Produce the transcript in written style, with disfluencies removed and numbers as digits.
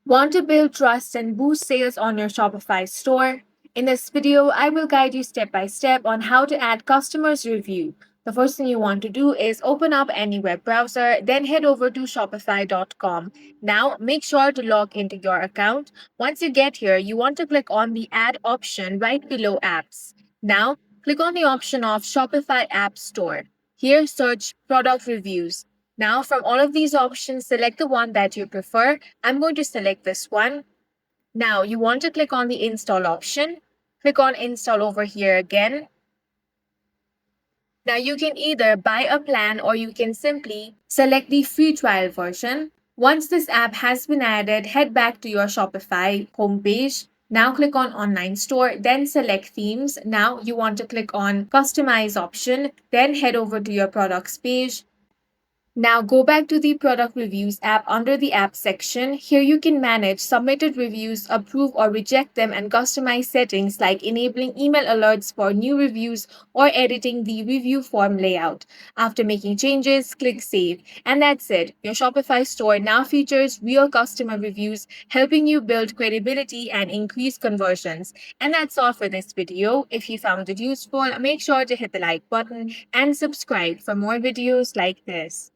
Want to build trust and boost sales on your Shopify store? In this video, I will guide you step by step on how to add customers' review. The first thing you want to do is open up any web browser, then head over to shopify.com. Now, make sure to log into your account. Once you get here, you want to click on the add option right below apps. Now, click on the option of Shopify App Store. Here, search product reviews. Now, from all of these options, select the one that you prefer. I'm going to select this one. Now, you want to click on the install option. Click on install over here again. Now, you can either buy a plan or you can simply select the free trial version. Once this app has been added, head back to your Shopify homepage. Now click on online store, then select themes. Now you want to click on customize option, then head over to your products page. Now go back to the product reviews app under the app section. Here you can manage submitted reviews, approve or reject them, and customize settings like enabling email alerts for new reviews or editing the review form layout. After making changes, click save. And that's it. Your Shopify store now features real customer reviews, helping you build credibility and increase conversions. And that's all for this video. If you found it useful, make sure to hit the like button and subscribe for more videos like this.